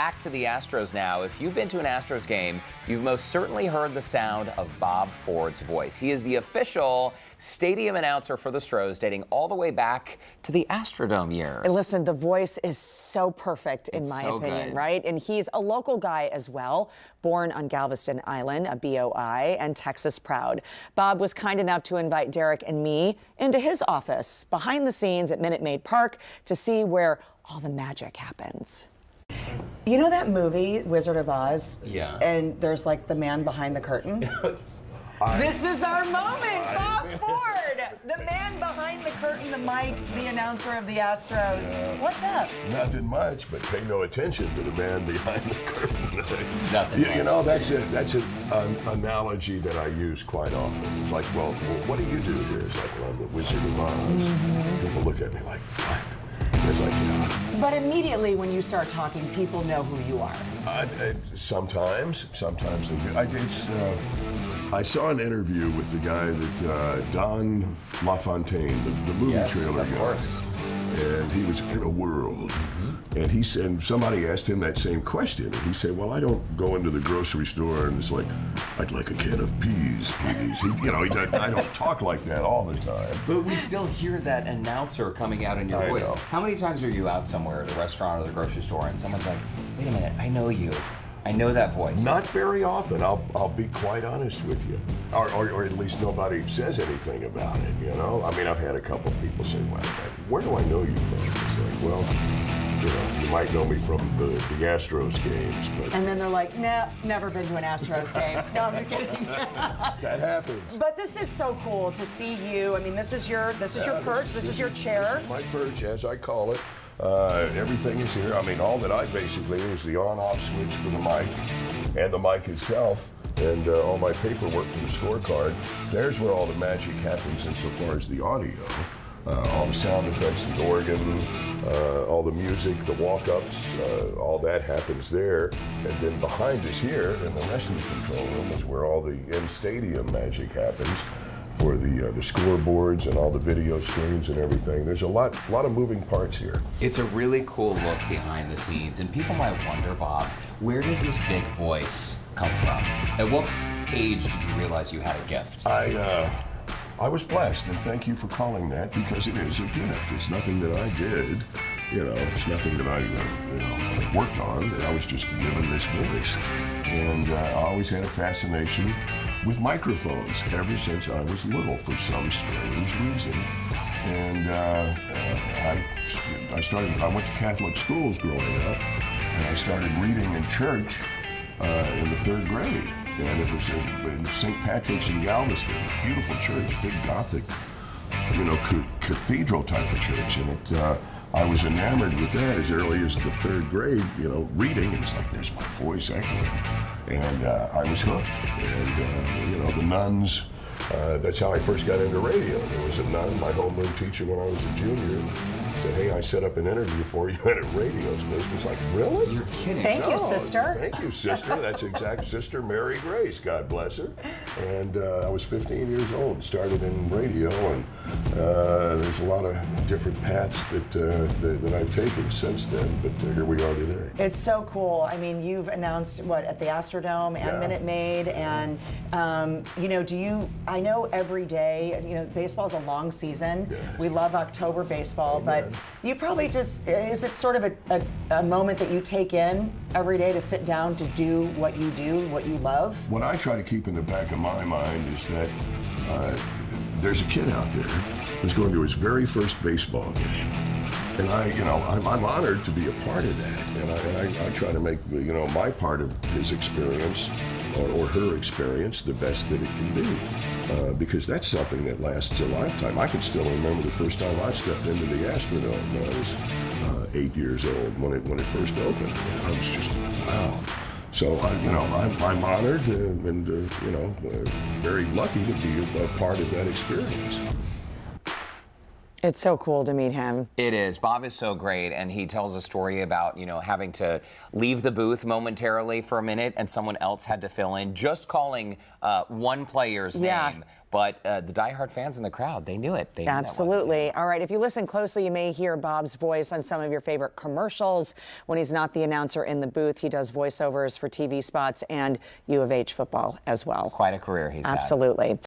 back to the Astros now. If you've been to an Astros game, you've most certainly heard the sound of Bob Ford's voice. He is the official stadium announcer for the Astros, dating all the way back to the Astrodome years. And listen, the voice is so perfect in my opinion, right? And he's a local guy as well, born on Galveston Island, a BOI, and Texas proud. Bob was kind enough to invite Derrick and me into his office behind the scenes at Minute Maid Park to see where all the magic happens. You know that movie, Wizard of Oz? Yeah. And there's like the man behind the curtain? This is our moment, Bob Ford, the man behind the curtain, the mic, the announcer of the Astros. What's up? Nothing much, but pay no attention to the man behind the curtain. Nothing You know, that's an analogy that I use quite often. It's like, well, what do you do here? It's like, well, I'm the Wizard of Oz. People look at me like, what? And it's like, yeah. But immediately when you start talking, people know who you are. Sometimes they do. I saw an interview with the guy that Don LaFontaine, the movie trailer guy. Of course. And he was in a world. And he said, somebody asked him that same question. And he said, well, I don't go into the grocery store and it's like, I'd like a can of peas, please. I don't talk like that all the time. But we still hear that announcer coming out in your voice. know. How many times are you out somewhere at a restaurant or the grocery store and someone's like, wait a minute, I know you. I know that voice. Not very often, I'll be quite honest with you. Or at least nobody says anything about it, you know? I mean, I've had a couple people say, well, where do I know you from? It's like, well, you might know me from the Astros games, but... And then they're like, nah, never been to an Astros game. No, I'm just kidding. That happens. But this is so cool to see you. I mean, this is your perch, this is your chair. This is my perch, as I call it. Everything is here. I mean, all that I basically is the on-off switch for the mic and the mic itself, and all my paperwork for the scorecard. There's where all the magic happens insofar as the audio. All the sound effects, the organ, all the music, the walk-ups, all that happens there. And then behind us here, in the rest of the control room, is where all the in-stadium magic happens for the scoreboards and all the video screens and everything. There's a lot of moving parts here. It's a really cool look behind the scenes, and people might wonder, Bob, where does this big voice come from? At what age did you realize you had a gift? I was blessed, and thank you for calling that, because it is a gift. It's nothing that I did, it's nothing that I worked on. I was just given this voice. And I always had a fascination with microphones ever since I was little for some strange reason. And I went to Catholic schools growing up, and I started reading in church in the 3rd grade. And it was in St. Patrick's in Galveston, beautiful church, big Gothic, cathedral type of church. And I was enamored with that as early as the 3rd grade, reading, and it's like, there's my voice echoing. And I was hooked. And, the nuns, that's how I first got into radio. There was a nun, my homeroom teacher when I was a junior, said, hey, I set up an interview for you at a radio station. It's like, really? You're kidding. Thank you, sister. Thank you, sister. That's exact Sister Mary Grace, God bless her. And I was 15 years old, started in radio, and there's a lot of different paths that I've taken since then, but here we are today. It's so cool. I mean, you've announced, at the Astrodome and Minute Maid, and, I know every day, baseball is a long season. Yes. We love October baseball, but you probably is it sort of a moment that you take in every day to sit down to do what you do, what you love? What I try to keep in the back of my mind is that there's a kid out there who's going to his very first baseball game. And I'm honored to be a part of that. And I try to make, my part of his experience or her experience the best that it can be. Because that's something that lasts a lifetime. I can still remember the first time I stepped into the Astrodome when I was 8 years old, when it first opened. And I was just, wow. So I'm honored and very lucky to be a part of that experience. It's so cool to meet him. It is. Bob is so great, and he tells a story about, having to leave the booth momentarily for a minute, and someone else had to fill in, just calling one player's name. But the diehard fans in the crowd, they knew it. They knew Absolutely. All right, if you listen closely, you may hear Bob's voice on some of your favorite commercials. When he's not the announcer in the booth, he does voiceovers for TV spots and U of H football as well. Quite a career he's had. Absolutely.